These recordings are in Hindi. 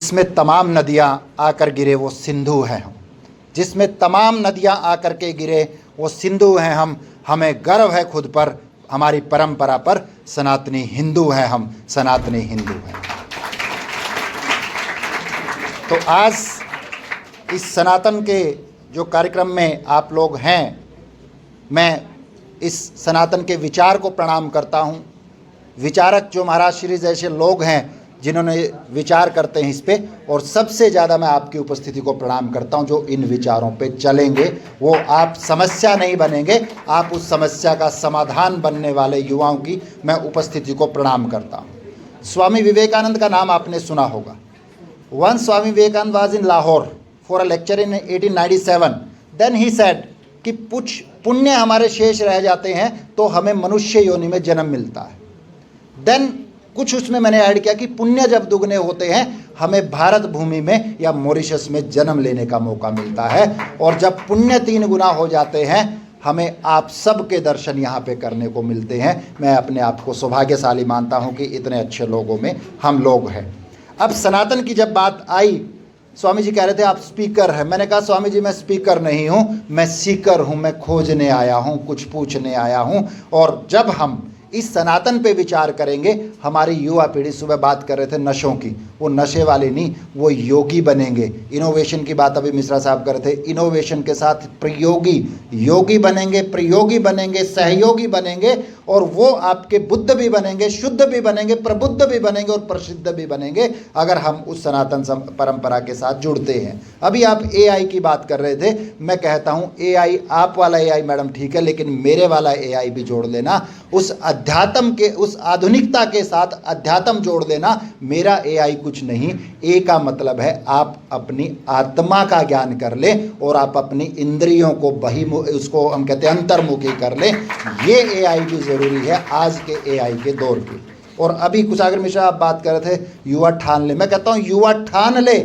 जिसमें तमाम नदियाँ आकर गिरे वो सिंधु हैं हम, जिसमें तमाम नदियाँ आकर के गिरे वो सिंधु हैं हम। हमें गर्व है खुद पर, हमारी परंपरा पर, सनातनी हिंदू हैं हम, सनातनी हिंदू हैं। तो आज इस सनातन के जो कार्यक्रम में आप लोग हैं, मैं इस सनातन के विचार को प्रणाम करता हूँ। विचारक जो महाराज श्री जैसे लोग हैं जिन्होंने विचार करते हैं इस पे, और सबसे ज़्यादा मैं आपकी उपस्थिति को प्रणाम करता हूं जो इन विचारों पे चलेंगे। वो आप समस्या नहीं बनेंगे, आप उस समस्या का समाधान बनने वाले युवाओं की मैं उपस्थिति को प्रणाम करता हूं। स्वामी विवेकानंद का नाम आपने सुना होगा। Once Swami Vivekananda was in Lahore for a lecture in 1897। Then he said कि कुछ पुण्य हमारे शेष रह जाते हैं तो हमें मनुष्य योनि में जन्म मिलता है। देन कुछ उसमें मैंने ऐड किया कि पुण्य जब दुगने होते हैं हमें भारत भूमि में या मॉरिशस में जन्म लेने का मौका मिलता है, और जब पुण्य 3 गुना हो जाते हैं हमें आप सब के दर्शन यहाँ पे करने को मिलते हैं। मैं अपने आप को सौभाग्यशाली मानता हूँ कि इतने अच्छे लोगों में हम लोग हैं। अब सनातन की जब बात आई, स्वामी जी कह रहे थे आप स्पीकर हैं। मैंने कहा स्वामी जी मैं स्पीकर नहीं हूँ, मैं सीकर हूँ, मैं खोजने आया हूँ, कुछ पूछने आया हूँ। और जब हम इस सनातन पे विचार करेंगे, हमारी युवा पीढ़ी, सुबह बात कर रहे थे नशों की, वो नशे वाले नहीं, वो योगी बनेंगे। इनोवेशन की बात अभी मिश्रा साहब कर रहे थे, इनोवेशन के साथ प्रयोगी, योगी बनेंगे, प्रयोगी बनेंगे, सहयोगी बनेंगे, और वो आपके बुद्ध भी बनेंगे, शुद्ध भी बनेंगे, प्रबुद्ध भी बनेंगे और प्रसिद्ध भी बनेंगे अगर हम उस सनातन परंपरा के साथ जुड़ते हैं। अभी आप एआई की बात कर रहे थे, मैं कहता हूँ एआई, आप वाला एआई मैडम ठीक है, लेकिन मेरे वाला एआई भी जोड़ लेना। उस अध्यात्म के, उस आधुनिकता के साथ अध्यात्म जोड़ देना। मेरा एआई कुछ नहीं, ए का मतलब है आप अपनी आत्मा का ज्ञान कर ले और आप अपनी इंद्रियों को उसको हम कहते हैं अंतर्मुखी कर ले। ये एआई भी ज़रूरी है आज के एआई के दौर की। और अभी कुशागर मिश्रा आप बात कर रहे थे युवा ठान ले, मैं कहता हूँ युवा ठान ले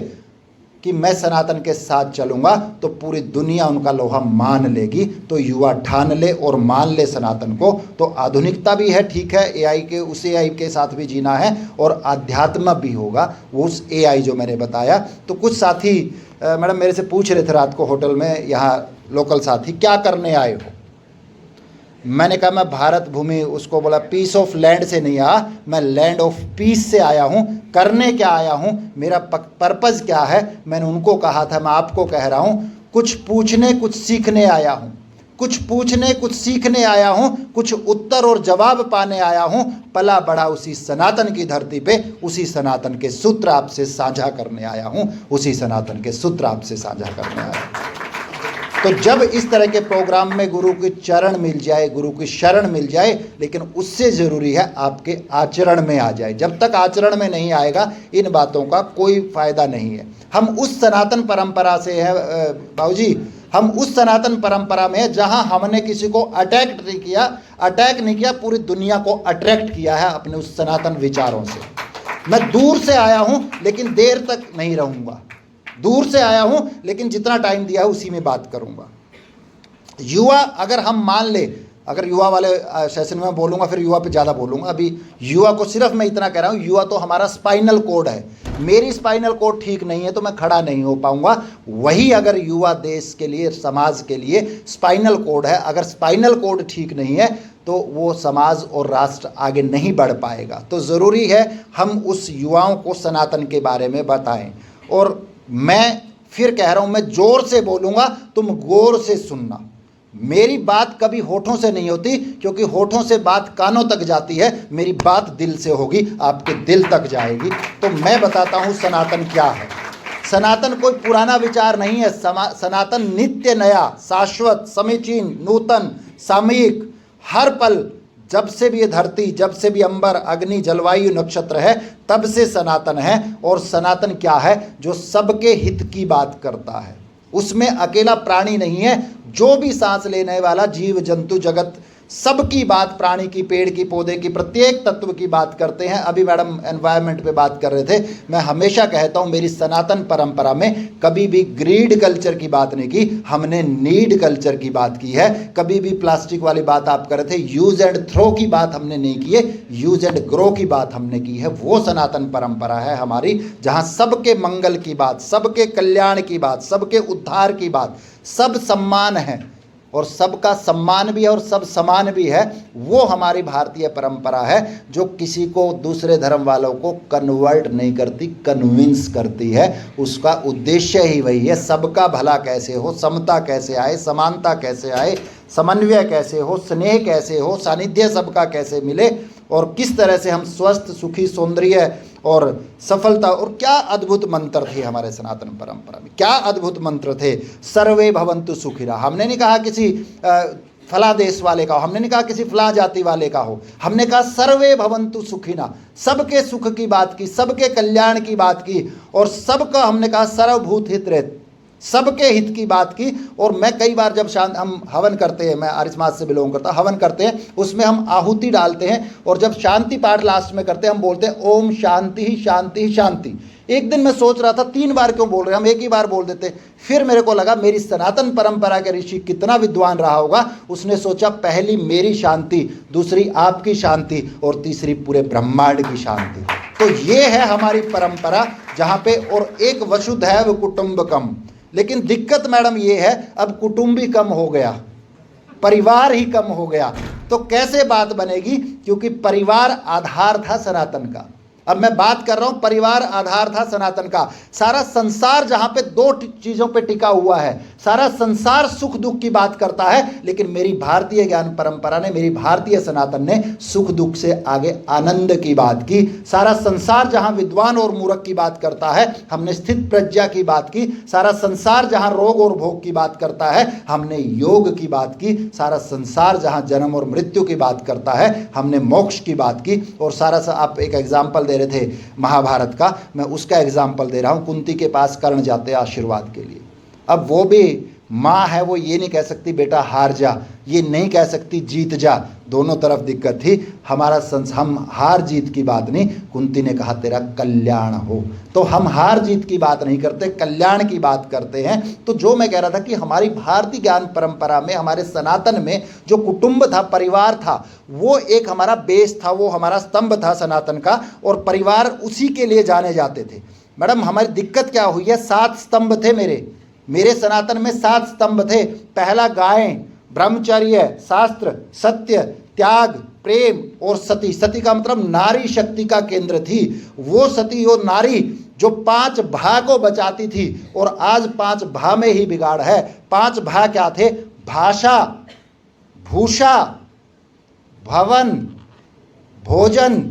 कि मैं सनातन के साथ चलूँगा तो पूरी दुनिया उनका लोहा मान लेगी। तो युवा ठान ले और मान ले सनातन को। तो आधुनिकता भी है, ठीक है, एआई के, उस एआई के साथ भी जीना है, और आध्यात्म भी होगा वो उस एआई जो मैंने बताया। तो कुछ साथी मैडम मेरे से पूछ रहे थे रात को होटल में, यहाँ लोकल साथी, क्या करने आए हो? मैंने कहा मैं भारत भूमि, उसको बोला पीस ऑफ लैंड से नहीं आया, मैं लैंड ऑफ पीस से आया हूँ। करने क्या आया हूँ, मेरा पर्पज़ क्या है? मैंने उनको कहा था, मैं आपको कह रहा हूँ, कुछ पूछने कुछ सीखने आया हूँ, कुछ पूछने कुछ सीखने आया हूँ, कुछ उत्तर और जवाब पाने आया हूँ। पला बड़ा उसी सनातन की धरती पे, उसी सनातन के सूत्र आपसे साझा करने आया हूँ, उसी सनातन के सूत्र आपसे साझा करने आया हूँ। तो जब इस तरह के प्रोग्राम में गुरु की चरण मिल जाए, गुरु की शरण मिल जाए, लेकिन उससे ज़रूरी है आपके आचरण में आ जाए। जब तक आचरण में नहीं आएगा इन बातों का कोई फ़ायदा नहीं है। हम उस सनातन परंपरा से है बाबूजी, हम उस सनातन परंपरा में है जहां हमने किसी को अटैक नहीं किया, पूरी दुनिया को अट्रैक्ट किया है अपने उस सनातन विचारों से। मैं दूर से आया हूं लेकिन देर तक नहीं रहूंगा, दूर से आया हूं लेकिन जितना टाइम दिया है उसी में बात करूंगा। युवा अगर हम मान ले, अगर युवा वाले सेशन में बोलूंगा फिर युवा पे ज़्यादा बोलूंगा, अभी युवा को सिर्फ मैं इतना कह रहा हूं, युवा तो हमारा स्पाइनल कोड है। मेरी स्पाइनल कोड ठीक नहीं है तो मैं खड़ा नहीं हो पाऊंगा। वही अगर युवा देश के लिए, समाज के लिए स्पाइनल कोड है, अगर स्पाइनल कोड ठीक नहीं है तो वो समाज और राष्ट्र आगे नहीं बढ़ पाएगा। तो ज़रूरी है हम उस युवाओं को सनातन के बारे में बताएं। और मैं फिर कह रहा हूं, मैं जोर से बोलूंगा, तुम गौर से सुनना। मेरी बात कभी होठों से नहीं होती, क्योंकि होठों से बात कानों तक जाती है, मेरी बात दिल से होगी, आपके दिल तक जाएगी। तो मैं बताता हूं सनातन क्या है। सनातन कोई पुराना विचार नहीं है। सनातन नित्य नया, शाश्वत, समीचीन, नूतन, सामयिक, हर पल, जब से भी ये धरती, जब से भी अंबर, अग्नि, जलवायु, नक्षत्र है, तब से सनातन है। और सनातन क्या है? जो सबके हित की बात करता है। उसमें अकेला प्राणी नहीं है, जो भी सांस लेने वाला जीव जंतु जगत सबकी बात, प्राणी की, पेड़ की, पौधे की, प्रत्येक तत्व की बात करते हैं। अभी मैडम एनवायरनमेंट पे बात कर रहे थे। मैं हमेशा कहता हूँ मेरी सनातन परंपरा में कभी भी ग्रीड कल्चर की बात नहीं की, हमने नीड कल्चर की बात की है। कभी भी प्लास्टिक वाली बात आप कर रहे थे, यूज एंड थ्रो की बात हमने नहीं की है, यूज एंड ग्रो की बात हमने की है। वो सनातन परंपरा है हमारी, जहाँ सबके मंगल की बात, सबके कल्याण की बात, सबके उद्धार की बात, सब सम्मान है और सबका सम्मान भी है और सब समान भी है। वो हमारी भारतीय परंपरा है जो किसी को, दूसरे धर्म वालों को कन्वर्ट नहीं करती, कन्विंस करती है। उसका उद्देश्य ही वही है, सबका भला कैसे हो, समता कैसे आए, समानता कैसे आए, समन्वय कैसे हो, स्नेह कैसे हो, सानिध्य सबका कैसे मिले और किस तरह से हम स्वस्थ, सुखी, सौंदर्य और सफलता। और क्या अद्भुत मंत्र थे हमारे सनातन परंपरा में, क्या अद्भुत मंत्र थे। सर्वे भवन्तु सुखिनः, हमने नहीं कहा किसी फला देश वाले का हो, हमने नहीं कहा किसी फला जाति वाले का हो, हमने कहा सर्वे भवन्तु सुखिनः, सबके सुख की बात की, सबके कल्याण की बात की और सबका हमने कहा सर्वभूत हित रहित, सबके हित की बात की। और मैं कई बार जब हम हवन करते हैं, मैं आर्य समाज से बिलोंग करता हूँ, हवन करते हैं, उसमें हम आहुति डालते हैं और जब शांति पाठ लास्ट में करते हैं हम बोलते हैं ओम शांति ही शांति ही शांति। एक दिन मैं सोच रहा था 3 बार क्यों बोल रहे हैं, हम एक ही बार बोल देते। फिर मेरे को लगा मेरी सनातन परंपरा के ऋषि कितना विद्वान रहा होगा, उसने सोचा पहली मेरी शांति, दूसरी आपकी शांति और तीसरी पूरे ब्रह्मांड की शांति। तो ये है हमारी परंपरा जहाँ पे, और एक वसुधैव कुटुंबकम। लेकिन दिक्कत मैडम ये है, अब कुटुंब ही कम हो गया, परिवार ही कम हो गया, तो कैसे बात बनेगी, क्योंकि परिवार आधार था सनातन का। अब मैं बात कर रहा हूं, परिवार आधार था सनातन का। सारा संसार जहां पे 2 चीजों पे टिका हुआ है, सारा संसार सुख दुख की बात करता है, लेकिन मेरी भारतीय ज्ञान परंपरा ने, मेरी भारतीय सनातन ने सुख दुख से आगे आनंद की बात की। सारा संसार जहां विद्वान और मूर्ख की बात करता है, हमने स्थित प्रज्ञा की बात की। सारा संसार जहां रोग और भोग की बात करता है, हमने योग की बात की। सारा संसार जहां जन्म और मृत्यु की बात करता है, हमने मोक्ष की बात की। और सारा आप एक एग्जाम्पल दे रहे थे महाभारत का, मैं उसका एग्जाम्पल दे रहा हूं। कुंती के पास कर्ण जाते हैं आशीर्वाद के लिए। अब वो भी माँ है, वो ये नहीं कह सकती बेटा हार जा, ये नहीं कह सकती जीत जा, दोनों तरफ दिक्कत थी। हमारा हम हार जीत की बात नहीं, कुंती ने कहा तेरा कल्याण हो। तो हम हार जीत की बात नहीं करते, कल्याण की बात करते हैं। तो जो मैं कह रहा था कि हमारी भारतीय ज्ञान परंपरा में, हमारे सनातन में जो कुटुंब था, परिवार था, वो एक हमारा बेस था, वो हमारा स्तंभ था सनातन का, और परिवार उसी के लिए जाने जाते थे। मैडम हमारी दिक्कत क्या हुई है, 7 स्तंभ थे मेरे सनातन में, 7 स्तंभ थे। पहला गाय, ब्रह्मचर्य, शास्त्र, सत्य, त्याग, प्रेम और सती। सती का मतलब नारी शक्ति का केंद्र थी। वो सती, वो नारी जो 5 भा को बचाती थी, और आज 5 भा में ही बिगाड़ है। 5 भा क्या थे? भाषा, भूषा, भवन, भोजन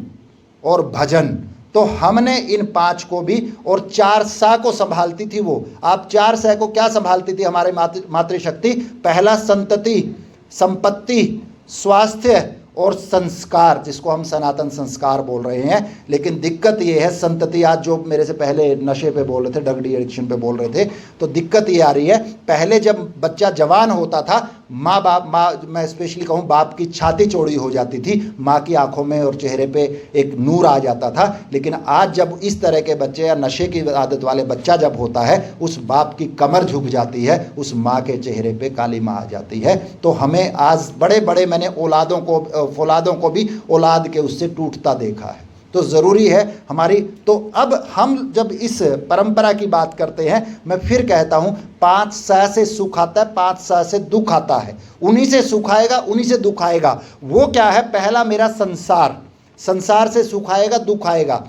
और भजन। तो हमने इन 5 को भी, और 4 सा को संभालती थी वो। आप 4 सा को क्या संभालती थी हमारे मातृशक्ति? पहला संतति, संपत्ति, स्वास्थ्य और संस्कार, जिसको हम सनातन संस्कार बोल रहे हैं। लेकिन दिक्कत ये है, संतति, आज जो मेरे से पहले नशे पे बोल रहे थे, ड्रग एडिक्शन पे बोल रहे थे, तो दिक्कत ये आ रही है, पहले जब बच्चा जवान होता था, माँ मैं स्पेशली कहूँ, बाप की छाती चौड़ी हो जाती थी, माँ की आंखों में और चेहरे पे एक नूर आ जाता था। लेकिन आज जब इस तरह के बच्चे या नशे की आदत वाले बच्चा जब होता है, उस बाप की कमर झुक जाती है, उस माँ के चेहरे पे काली माँ आ जाती है। तो हमें आज बड़े बड़े, मैंने औलादों को भी औलाद के उससे टूटता देखा है। तो ज़रूरी है हमारी। तो अब हम जब इस परंपरा की बात करते हैं, मैं फिर कहता हूँ, 5 सा से सुख आता है, 5 सा से दुख आता है। उन्हीं से सुख आएगा, उन्हीं से दुख आएगा। वो क्या है? पहला मेरा संसार, संसार से सुख आएगा, दुख आएगा।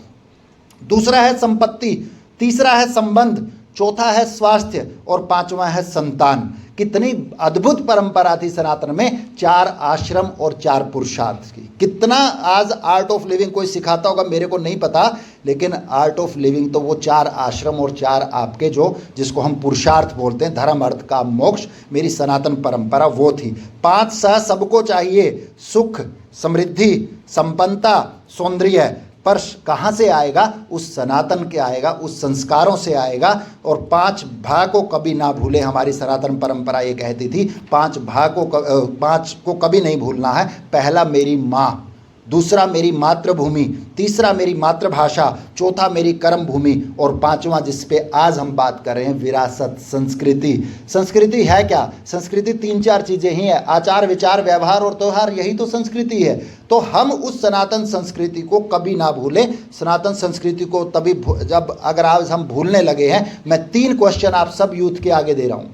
दूसरा है संपत्ति, तीसरा है संबंध, चौथा है स्वास्थ्य और 5वां है संतान। कितनी अद्भुत परंपरा थी सनातन में, 4 आश्रम और 4 पुरुषार्थ की। कितना आज आर्ट ऑफ लिविंग कोई सिखाता होगा, मेरे को नहीं पता, लेकिन आर्ट ऑफ लिविंग तो वो 4 आश्रम और 4 आपके जिसको हम पुरुषार्थ बोलते हैं, धर्म अर्थ काम मोक्ष, मेरी सनातन परंपरा वो थी। 5 सा सबको चाहिए, सुख, समृद्धि, संपन्नता, सौंदर्य। स्पर्श कहाँ से आएगा? उस सनातन के आएगा, उस संस्कारों से आएगा। और 5 भा को कभी ना भूले, हमारी सनातन परंपरा ये कहती थी 5 को कभी नहीं भूलना है। पहला मेरी माँ, दूसरा मेरी मातृभूमि, तीसरा मेरी मातृभाषा, चौथा मेरी कर्म भूमि, और 5वां जिस पे आज हम बात कर रहे हैं विरासत, संस्कृति। संस्कृति है क्या? संस्कृति 3-4 चीज़ें ही है, आचार विचार व्यवहार और त्यौहार, यही तो संस्कृति है। तो हम उस सनातन संस्कृति को कभी ना भूलें। सनातन संस्कृति को तभी जब अगर आज हम भूलने लगे हैं। मैं 3 क्वेश्चन आप सब यूथ के आगे दे रहा हूँ,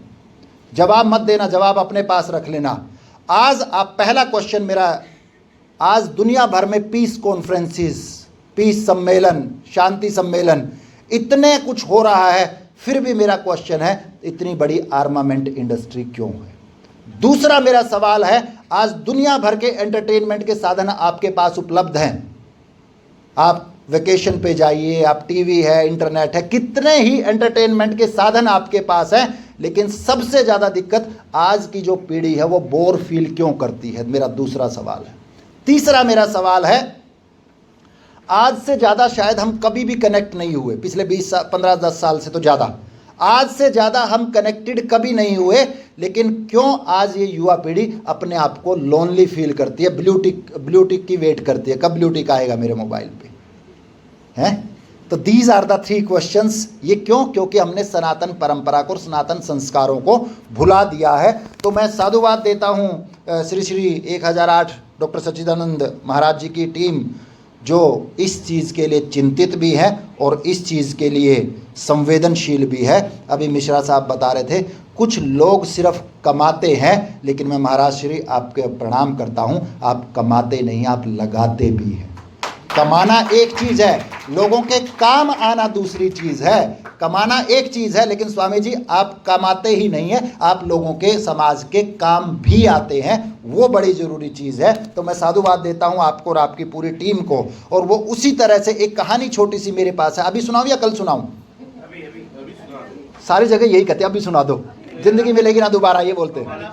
जवाब मत देना, जवाब अपने पास रख लेना। आज आप पहला क्वेश्चन मेरा, आज दुनिया भर में पीस कॉन्फ्रेंसिस, पीस सम्मेलन, शांति सम्मेलन, इतने कुछ हो रहा है, फिर भी मेरा क्वेश्चन है इतनी बड़ी आर्मामेंट इंडस्ट्री क्यों है? दूसरा मेरा सवाल है, आज दुनिया भर के एंटरटेनमेंट के साधन आपके पास उपलब्ध हैं। आप वेकेशन पे जाइए, आप टीवी है, इंटरनेट है, कितने ही एंटरटेनमेंट के साधन आपके पास हैं, लेकिन सबसे ज़्यादा दिक्कत आज की जो पीढ़ी है वो बोर फील क्यों करती है? मेरा दूसरा सवाल है। तीसरा मेरा सवाल है, आज से ज़्यादा शायद हम कभी भी कनेक्ट नहीं हुए, पिछले 15-10 साल से तो ज़्यादा, आज से ज़्यादा हम कनेक्टेड कभी नहीं हुए, लेकिन क्यों आज ये युवा पीढ़ी अपने आप को लोनली फील करती है, ब्लू टिक की वेट करती है, कब ब्लू टिक आएगा मेरे मोबाइल पे, हैं? तो दीज आर द 3 क्वेश्चंस। ये क्यों? क्योंकि हमने सनातन परंपरा को, सनातन संस्कारों को भुला दिया है। तो मैं साधुवाद देता हूँ श्री श्री 1008 डॉक्टर सच्चिदानंद महाराज जी की टीम, जो इस चीज़ के लिए चिंतित भी है और इस चीज़ के लिए संवेदनशील भी है। अभी मिश्रा साहब बता रहे थे कुछ लोग सिर्फ कमाते हैं, लेकिन मैं महाराज श्री आपके प्रणाम करता हूँ, आप कमाते नहीं, आप लगाते भी हैं। कमाना एक चीज़ है, लोगों के काम आना दूसरी चीज़ है। कमाना एक चीज़ है, लेकिन स्वामी जी आप कमाते ही नहीं हैं, आप लोगों के समाज के काम भी आते हैं, वो बड़ी ज़रूरी चीज़ है। तो मैं साधुवाद देता हूँ आपको और आपकी पूरी टीम को। और वो उसी तरह से एक कहानी छोटी सी मेरे पास है, अभी सुनाऊँ या कल सुनाऊँ? सारी जगह यही कहते हैं अभी सुना दो, जिंदगी मिलेगी ना दोबारा, ये बोलते हैं।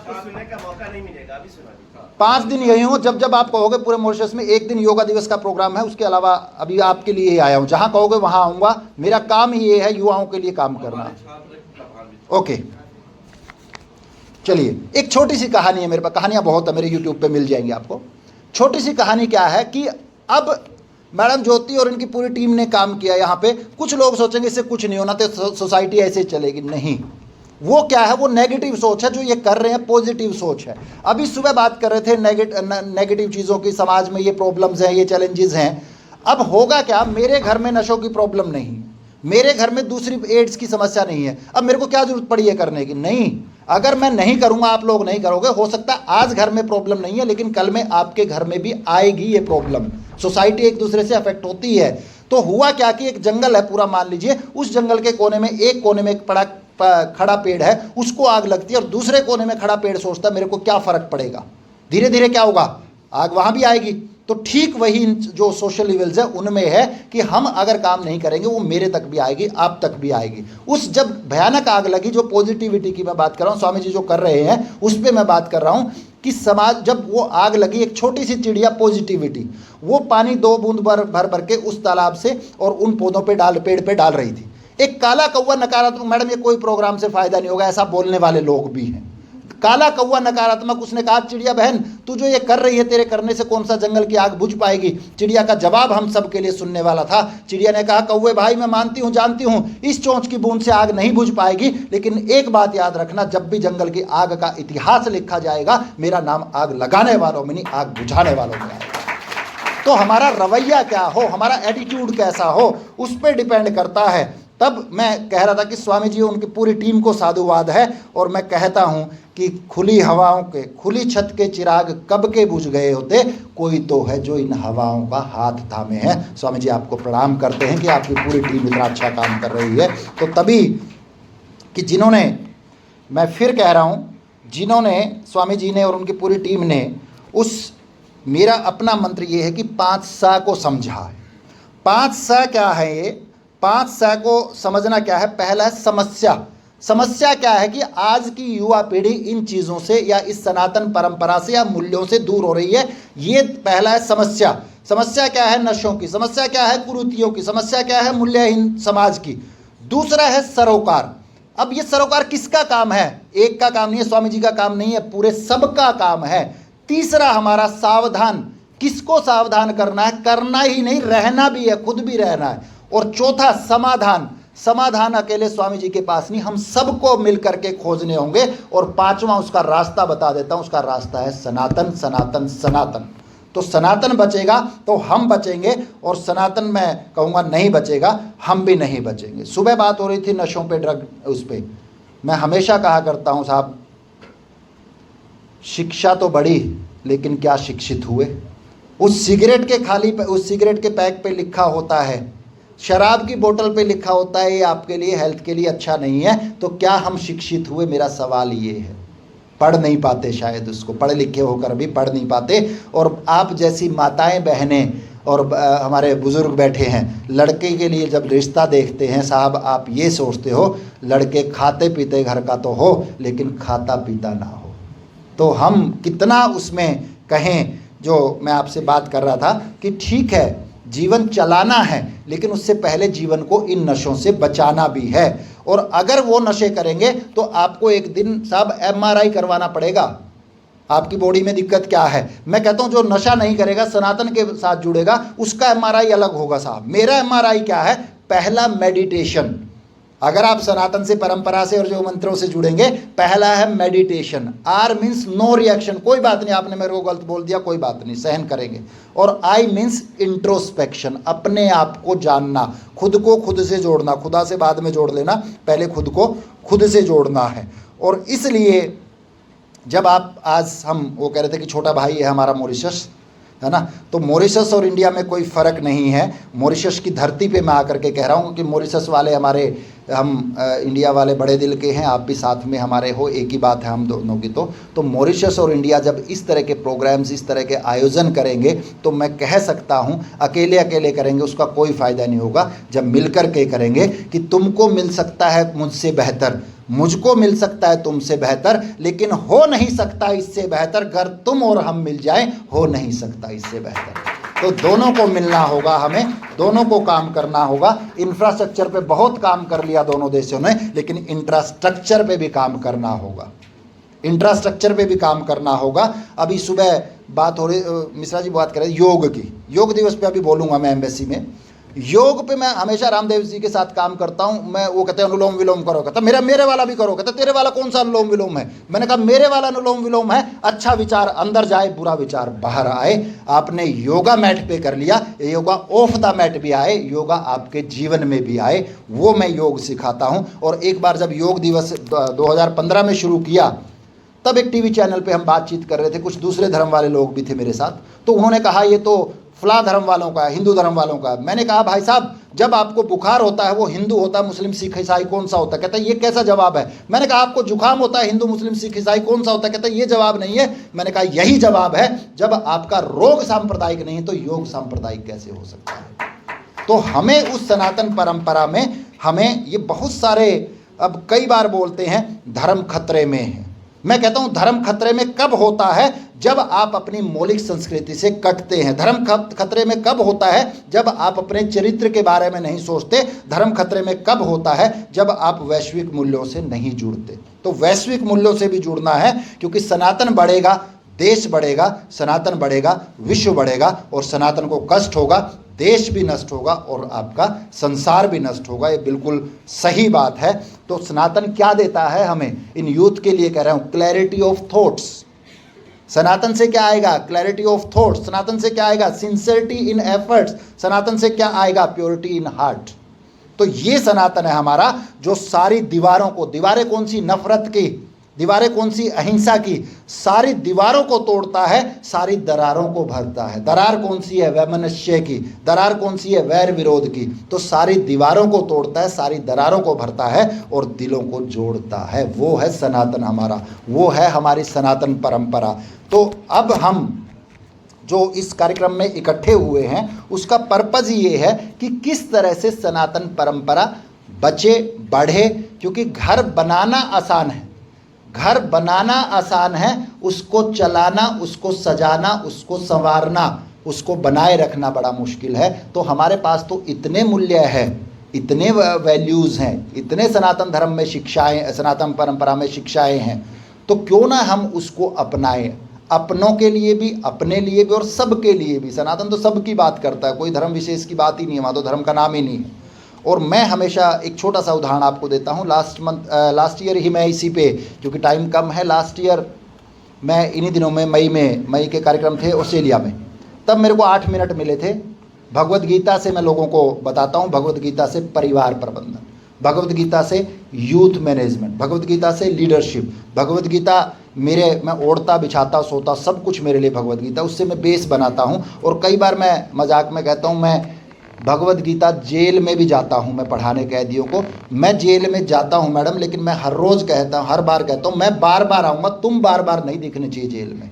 5 दिन यही हूँ, जब जब आप कहोगे पूरे मॉरिशस में 1 दिन योगा दिवस का प्रोग्राम है, उसके अलावा अभी आपके लिए ही आया हूँ, जहाँ कहोगे वहाँ आऊँगा। मेरा काम ही ये है युवाओं के लिए काम करना। ओके, चलिए एक छोटी सी कहानी है मेरे पास, कहानियाँ बहुत है मेरे यूट्यूब पे मिल जाएंगी आपको। छोटी सी कहानी क्या है कि अब मैडम ज्योति और इनकी पूरी टीम ने काम किया यहाँ पे। कुछ लोग सोचेंगे इससे कुछ नहीं होना, तो सोसाइटी ऐसे चलेगी, नहीं। वो क्या है, वो नेगेटिव सोच है। जो ये कर रहे हैं पॉजिटिव सोच है। अभी सुबह बात कर रहे थे नेगेटिव चीज़ों की, समाज में ये प्रॉब्लम्स हैं, ये चैलेंजेस हैं। अब होगा क्या, मेरे घर में नशों की प्रॉब्लम नहीं, मेरे घर में दूसरी एड्स की समस्या नहीं है, अब मेरे को क्या जरूरत पड़ी है करने की? नहीं। अगर मैं नहीं करूँगा, आप लोग नहीं करोगे, हो सकता है आज घर में प्रॉब्लम नहीं है, लेकिन कल में आपके घर में भी आएगी ये प्रॉब्लम। सोसाइटी एक दूसरे से अफेक्ट होती है। तो हुआ क्या कि एक जंगल है पूरा, मान लीजिए, उस जंगल के कोने में एक कोने में एक खड़ा पेड़ है, उसको आग लगती है, और दूसरे कोने में खड़ा पेड़ सोचता है मेरे को क्या फर्क पड़ेगा, धीरे धीरे क्या होगा, आग वहां भी आएगी। तो ठीक वही जो सोशल इविल्स है उनमें है कि हम अगर काम नहीं करेंगे वो मेरे तक भी आएगी, आप तक भी आएगी। उस जब भयानक आग लगी, जो पॉजिटिविटी की मैं बात कर रहा हूँ, स्वामी जी जो कर रहे हैं उस पर मैं बात कर रहा हूँ कि समाज, जब वो आग लगी, एक छोटी सी चिड़िया पॉजिटिविटी, वो पानी 2 बूंद भर के उस तालाब से और उन पौधों पे पेड़ पे डाल रही थी। एक काला कौवा नकारात्मक, मैडम ये कोई प्रोग्राम से फायदा नहीं होगा, ऐसा बोलने वाले लोग भी हैं। काला कौवा नकारात्मक, उसने कहा चिड़िया बहन तू जो ये कर रही है, तेरे करने से कौन सा जंगल की आग बुझ पाएगी। चिड़िया का जवाब हम सब के लिए सुनने वाला था। चिड़िया ने कहा कौवे भाई मैं मानती हूँ, जानती हूँ इस चोंच की बूंद से आग नहीं बुझ पाएगी, लेकिन एक बात याद रखना, जब भी जंगल की आग का इतिहास लिखा जाएगा मेरा नाम आग लगाने वालों में नहीं, आग बुझाने वालों में आएगा। तो हमारा रवैया क्या हो, हमारा एटीट्यूड कैसा हो, उस पर डिपेंड करता है। तब मैं कह रहा था कि स्वामी जी उनकी पूरी टीम को साधुवाद है, और मैं कहता हूं कि खुली हवाओं के, खुली छत के चिराग कब के बुझ गए होते, कोई तो है जो इन हवाओं का हाथ थामे है। स्वामी जी आपको प्रणाम करते हैं कि आपकी पूरी टीम इतना अच्छा काम कर रही है। तो तभी कि जिन्होंने, मैं फिर कह रहा हूं, जिन्होंने, स्वामी जी ने और उनकी पूरी टीम ने, उस, मेरा अपना मंत्र ये है कि 5 सा को समझा है। 5 सा क्या है ये? 5 सा को समझना क्या है? पहला है समस्या। समस्या क्या है कि आज की युवा पीढ़ी इन चीज़ों से या इस सनातन परंपरा से या मूल्यों से दूर हो रही है। ये पहला है समस्या। समस्या क्या है? नशों की। समस्या क्या है? कुरीतियों की। समस्या क्या है? मूल्यहीन समाज की। दूसरा है सरोकार। अब ये सरोकार किसका काम है? एक का काम नहीं है, स्वामी जी का काम नहीं है, पूरे सबका काम है। तीसरा हमारा सावधान। किसको सावधान करना है? करना ही नहीं, रहना भी है, खुद भी रहना है। और चौथा समाधान। समाधान अकेले स्वामी जी के पास नहीं, हम सबको मिलकर के खोजने होंगे। और पांचवा उसका रास्ता बता देता हूं, उसका रास्ता है सनातन, सनातन, सनातन। तो सनातन बचेगा तो हम बचेंगे, और सनातन मैं कहूँगा नहीं बचेगा, हम भी नहीं बचेंगे। सुबह बात हो रही थी नशों पे, ड्रग उस पे। मैं हमेशा कहा करता हूँ साहब, शिक्षा तो बढ़ी लेकिन क्या शिक्षित हुए? उस सिगरेट के उस सिगरेट के पैक पे लिखा होता है, शराब की बोतल पे लिखा होता है ये आपके लिए, हेल्थ के लिए अच्छा नहीं है। तो क्या हम शिक्षित हुए? मेरा सवाल ये है। पढ़ नहीं पाते, शायद उसको, पढ़े लिखे होकर भी पढ़ नहीं पाते। और आप जैसी माताएं, बहनें और हमारे बुजुर्ग बैठे हैं, लड़के के लिए जब रिश्ता देखते हैं साहब, आप ये सोचते हो लड़के खाते पीते घर का तो हो लेकिन खाता पीता ना हो। तो हम कितना उसमें कहें, जो मैं आपसे बात कर रहा था कि ठीक है जीवन चलाना है, लेकिन उससे पहले जीवन को इन नशों से बचाना भी है। और अगर वो नशे करेंगे तो आपको एक दिन साहब MRI करवाना पड़ेगा। आपकी बॉडी में दिक्कत क्या है? मैं कहता हूं जो नशा नहीं करेगा, सनातन के साथ जुड़ेगा, उसका MRI अलग होगा साहब। मेरा MRI क्या है? पहला मेडिटेशन। अगर आप सनातन से, परंपरा से और जो मंत्रों से जुड़ेंगे, पहला है meditation. R means no reaction, कोई बात नहीं, आपने मेरे को गलत बोल दिया, कोई बात नहीं, सहन करेंगे। और I मीन्स इंट्रोस्पेक्शन, अपने आप को जानना, खुद को खुद से जोड़ना। खुदा से बाद में जोड़ लेना, पहले खुद को खुद से जोड़ना है। और इसलिए जब आप आज हम वो कह रहे थे कि छोटा भाई है हमारा मॉरिशस, है ना, तो मॉरिशस और इंडिया में कोई फ़र्क नहीं है। मॉरिशस की धरती पे मैं आकर के कह रहा हूँ कि मॉरिशस वाले हमारे, हम इंडिया वाले बड़े दिल के हैं, आप भी साथ में हमारे हो, एक ही बात है हम दोनों की। तो मॉरिशस और इंडिया जब इस तरह के प्रोग्राम्स, इस तरह के आयोजन करेंगे, तो मैं कह सकता हूँ अकेले अकेले करेंगे उसका कोई फ़ायदा नहीं होगा। जब मिलकर के करेंगे कि तुमको मिल सकता है मुझसे बेहतर, मुझको मिल सकता है तुमसे बेहतर, लेकिन हो नहीं सकता इससे बेहतर। अगर तुम और हम मिल जाएं, हो नहीं सकता इससे बेहतर। तो दोनों को मिलना होगा, हमें दोनों को काम करना होगा। इंफ्रास्ट्रक्चर पे बहुत काम कर लिया दोनों देशों ने, लेकिन इंफ्रास्ट्रक्चर पे भी काम करना होगा। इंफ्रास्ट्रक्चर पे भी काम करना होगा। अभी सुबह बात हो रही, मिश्रा जी बात कर रहे योग की, योग दिवस पे अभी बोलूँगा मैं एम्बेसी में। योग पे मैं हमेशा रामदेव जी के साथ काम करता हूँ। मैं वो कहते हैं अनुलोम विलोम करो, कहता मेरे वाला भी करो, कहता तेरे वाला कौन सा अनुलोम विलोम है? मैंने कहा मेरे वाला अनुलोम विलोम है, अच्छा विचार अंदर जाए, बुरा विचार बाहर आए। आपने योगा मैट पे कर लिया, योगा ऑफ द मैट भी आए, योगा आपके जीवन में भी आए, वो मैं योग सिखाता हूँ। और एक बार जब योग दिवस 2015 में शुरू किया, तब एक टीवी चैनल पे हम बातचीत कर रहे थे, कुछ दूसरे धर्म वाले लोग भी थे मेरे साथ। तो उन्होंने कहा ये तो फला धर्म वालों का है, हिंदू धर्म वालों का है। मैंने कहा भाई साहब, जब आपको बुखार होता है वो हिंदू होता है, मुस्लिम, सिख, ईसाई कौन सा होता है? कहता है ये कैसा जवाब है? मैंने कहा आपको जुकाम होता है, हिंदू, मुस्लिम, सिख, ईसाई कौन सा होता है? कहता है ये जवाब नहीं है। मैंने कहा यही जवाब है। जब आपका रोग सांप्रदायिक नहीं तो योग सांप्रदायिक कैसे हो सकता है? तो हमें उस सनातन परंपरा में, हमें ये बहुत सारे, अब कई बार बोलते हैं धर्म खतरे में है। मैं कहता हूं धर्म खतरे में कब होता है? जब आप अपनी मौलिक संस्कृति से कटते हैं। धर्म खतरे में कब होता है? जब आप अपने चरित्र के बारे में नहीं सोचते। धर्म खतरे में कब होता है? जब आप वैश्विक मूल्यों से नहीं जुड़ते। तो वैश्विक मूल्यों से भी जुड़ना है, क्योंकि सनातन बढ़ेगा, देश बढ़ेगा, सनातन बढ़ेगा, विश्व बढ़ेगा। और सनातन को कष्ट होगा, देश भी नष्ट होगा और आपका संसार भी नष्ट होगा। ये बिल्कुल सही बात है। तो सनातन क्या देता है हमें? इन यूथ के लिए कह रहा हूँ, क्लैरिटी ऑफ थॉट्स। सनातन से क्या आएगा? Clarity of thoughts. सनातन से क्या आएगा? सिंसियरिटी इन एफर्ट्स। सनातन से क्या आएगा? Purity in heart. तो ये सनातन है हमारा, जो सारी दीवारों को, दीवारें कौन सी? नफरत की दीवारें, कौन सी? अहिंसा की। सारी दीवारों को तोड़ता है, सारी दरारों को भरता है। दरार कौन सी है? वैमनस्य की। दरार कौन सी है? वैर विरोध की। तो सारी दीवारों को तोड़ता है, सारी दरारों को भरता है और दिलों को जोड़ता है। वो है सनातन हमारा, वो है हमारी सनातन परंपरा। तो अब हम जो इस कार्यक्रम में इकट्ठे हुए हैं, उसका पर्पज़ ये है कि किस तरह से सनातन परंपरा बचे, बढ़े, क्योंकि घर बनाना आसान है, घर बनाना आसान है, उसको चलाना, उसको सजाना, उसको संवारना, उसको बनाए रखना बड़ा मुश्किल है। तो हमारे पास तो इतने मूल्य है, इतने वैल्यूज़ हैं, इतने सनातन धर्म में शिक्षाएं, सनातन परंपरा में शिक्षाएं हैं, तो क्यों ना हम उसको अपनाएं, अपनों के लिए भी, अपने लिए भी और सबके लिए भी। सनातन तो सबकी बात करता है, कोई धर्म विशेष की बात ही नहीं है, वहाँ तो धर्म का नाम ही नहीं है। और मैं हमेशा एक छोटा सा उदाहरण आपको देता हूँ। लास्ट ईयर ही मैं इसी पे, क्योंकि टाइम कम है, लास्ट ईयर मैं इन्हीं दिनों में मई के कार्यक्रम थे ऑस्ट्रेलिया में, तब मेरे को 8 मिनट मिले थे। भगवत गीता से मैं लोगों को बताता हूँ, भगवत गीता से परिवार प्रबंधन, भगवत गीता से यूथ मैनेजमेंट, भगवत गीता से लीडरशिप, भगवत गीता मैं ओढ़ता बिछाता सोता सब कुछ मेरे लिए भगवत गीता, उससे मैं बेस बनाता हूँ। और कई बार मैं मजाक में कहता हूँ, मैं भगवत गीता जेल में भी जाता हूँ, मैं पढ़ाने कैदियों को। मैं जेल में जाता हूँ मैडम, लेकिन मैं हर रोज़ कहता हूँ, हर बार कहता हूँ, मैं बार बार आऊँगा, तुम बार बार नहीं दिखने चाहिए जेल में।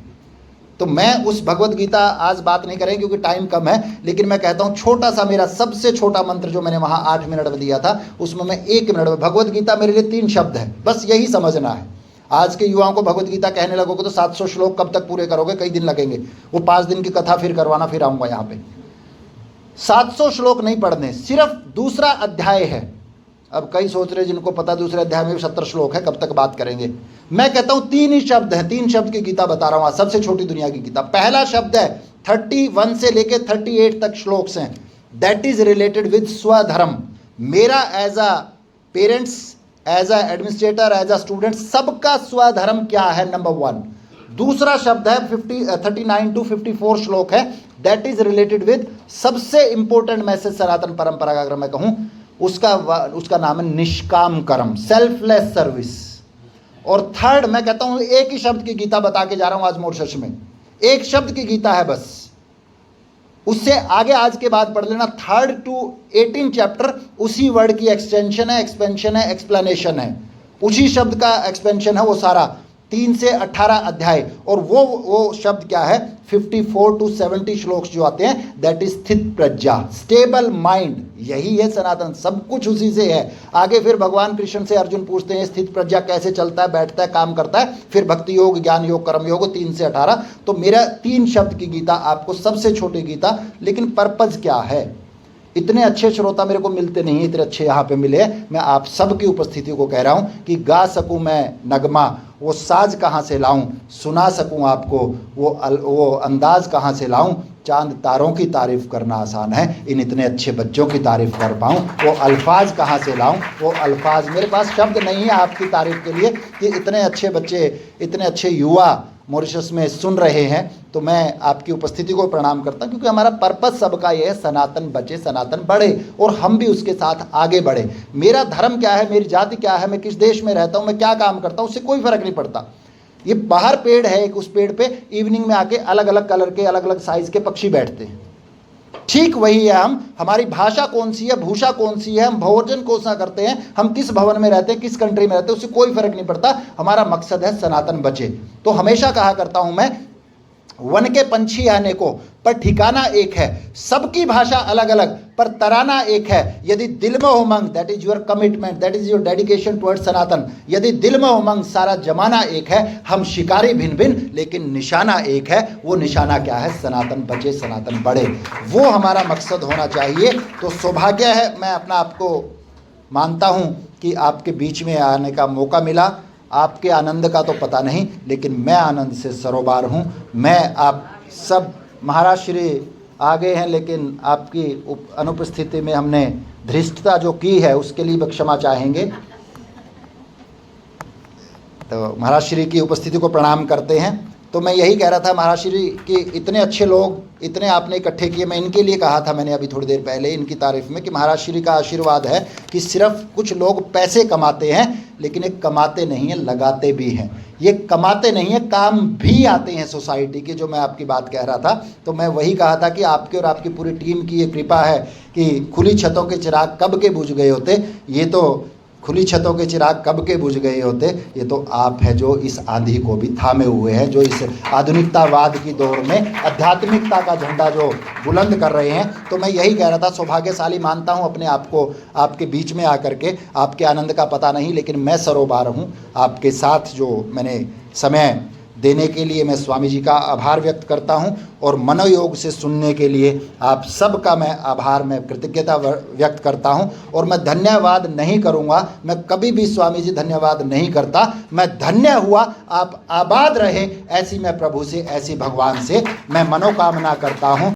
तो मैं उस भगवत गीता आज बात नहीं करेंगे क्योंकि टाइम कम है, लेकिन मैं कहता हूँ छोटा सा मेरा सबसे छोटा मंत्र जो मैंने वहाँ 8 मिनट में दिया था, उसमें मैं 1 मिनट में, भगवत गीता मेरे लिए 3 शब्द है, बस यही समझना है। आज के युवाओं को भगवत गीता कहने लगोगे तो 700 श्लोक कब तक पूरे करोगे, कई दिन लगेंगे। वो 5 दिन की कथा फिर करवाना, फिर आऊँगा यहाँ पे। 700 श्लोक नहीं पढ़ने, सिर्फ दूसरा अध्याय है। अब कई सोच रहे जिनको पता दूसरे अध्याय में भी 70 श्लोक है, कब तक बात करेंगे। मैं कहता हूं 3 ही शब्द हैं, 3 शब्द की गीता बता रहा हूं, सबसे छोटी दुनिया की गीता। पहला शब्द है 31 से लेके 38 तक श्लोक्स हैं, दैट इज रिलेटेड विद स्वधर्म। मेरा as a parents, as a administrator, as a student, सबका स्वधर्म क्या है, नंबर 1। दूसरा शब्द है 39 to 54 श्लोक है, दैट इज रिलेटेड विद सबसे इंपॉर्टेंट मैसेज सनातन परंपरा का अगर मैं कहूं, उसका नाम है निष्काम कर्म, सेल्फलेस सर्विस। और थर्ड, मैं कहता हूं एक ही शब्द की गीता बता के जा रहा हूं आज मोर्शस में, एक शब्द की गीता है बस, उससे आगे आज के बाद पढ़ लेना। 3rd to 18 चैप्टर उसी वर्ड की एक्सटेंशन है, एक्सपेंशन है, एक्सप्लेनेशन है, उसी शब्द का एक्सपेंशन है वो सारा, 3 से 18 अध्याय। और वो शब्द क्या है, 54 to 70 श्लोक्स जो आते हैं, दैट इज स्थित प्रज्ञा, स्टेबल माइंड, यही है सनातन, सब कुछ उसी से है। आगे फिर भगवान कृष्ण से अर्जुन पूछते हैं स्थित प्रज्ञा कैसे चलता है, बैठता है, काम करता है, फिर भक्ति योग, ज्ञान योग, कर्म योग, 3 से 18। तो मेरा 3 शब्द की गीता आपको, सबसे छोटी गीता, लेकिन पर्पज क्या है। इतने अच्छे श्रोता मेरे को मिलते नहीं, इतने अच्छे यहाँ पे मिले। मैं आप सब की उपस्थिति को कह रहा हूँ कि गा सकूँ मैं नगमा, वो साज कहाँ से लाऊं, सुना सकूं आपको वो अंदाज कहाँ से लाऊं। चांद तारों की तारीफ़ करना आसान है, इन इतने अच्छे बच्चों की तारीफ़ कर पाऊं, वो अल्फाज कहाँ से लाऊं, वो अल्फाज, मेरे पास शब्द नहीं है आपकी तारीफ़ के लिए कि इतने अच्छे बच्चे, इतने अच्छे युवा मॉरिशस में सुन रहे हैं। तो मैं आपकी उपस्थिति को प्रणाम करता हूं, क्योंकि हमारा पर्पस सबका ये है, सनातन बचे, सनातन बढ़े, और हम भी उसके साथ आगे बढ़े। मेरा धर्म क्या है, मेरी जाति क्या है, मैं किस देश में रहता हूं, मैं क्या काम करता हूं, उससे कोई फर्क नहीं पड़ता। ये बाहर पेड़ है एक, उस पेड़ पे इवनिंग में आके अलग अलग कलर के, अलग अलग साइज के पक्षी बैठते हैं, ठीक वही है हम। हमारी भाषा कौन सी है, भूषा कौन सी है, हम भोजन कौन सा करते हैं, हम किस भवन में रहते हैं, किस कंट्री में रहते हैं, उससे कोई फर्क नहीं पड़ता। हमारा मकसद है सनातन बचे। तो हमेशा कहा करता हूं मैं, वन के पंछी आने को पर ठिकाना एक है, सबकी भाषा अलग अलग पर तराना एक है। यदि दिल में उमंग, that is your commitment, that is your dedication towards Sanatan. यदि दिल में उमंग, सारा जमाना एक है, हम शिकारी भिन्न भिन्न लेकिन निशाना एक है। वो निशाना क्या है, सनातन बचे, सनातन बढ़े, वो हमारा मकसद होना चाहिए। तो सौभाग्य है, मैं अपना आपको मानता हूँ कि आपके बीच में आने का मौका मिला। आपके आनंद का तो पता नहीं, लेकिन मैं आनंद से सरोबार हूँ। मैं आप सब, महाराज श्री आ गए हैं, लेकिन आपकी अनुपस्थिति में हमने धृष्टता जो की है उसके लिए क्षमा चाहेंगे। तो महाराज श्री की उपस्थिति को प्रणाम करते हैं। तो मैं यही कह रहा था, महाराज श्री के इतने अच्छे लोग, इतने आपने इकट्ठे किए। मैं इनके लिए कहा था मैंने अभी थोड़ी देर पहले इनकी तारीफ में कि महाराज श्री का आशीर्वाद है कि सिर्फ कुछ लोग पैसे कमाते हैं, लेकिन ये कमाते नहीं हैं, लगाते भी हैं। ये कमाते नहीं है, काम भी आते हैं सोसाइटी के, जो मैं आपकी बात कह रहा था। तो मैं वही कहा था कि आपके और आपकी पूरी टीम की ये कृपा है कि खुली छतों के चिराग कब के बुझ गए होते। ये तो खुली छतों के चिराग कब के बुझ गए होते। ये तो आप हैं जो इस आंधी को भी थामे हुए हैं, जो इस आधुनिकतावाद की दौर में आध्यात्मिकता का झंडा जो बुलंद कर रहे हैं। तो मैं यही कह रहा था, सौभाग्यशाली मानता हूँ अपने आप को आपके बीच में आकर के। आपके आनंद का पता नहीं, लेकिन मैं सरोबार हूँ आपके साथ। जो मैंने समय देने के लिए मैं स्वामी जी का आभार व्यक्त करता हूं, और मनोयोग से सुनने के लिए आप सबका मैं आभार, मैं कृतज्ञता व्यक्त करता हूं। और मैं धन्यवाद नहीं करूंगा, मैं कभी भी स्वामी जी धन्यवाद नहीं करता। मैं धन्य हुआ, आप आबाद रहे, ऐसी मैं प्रभु से, ऐसी भगवान से मैं मनोकामना करता हूं।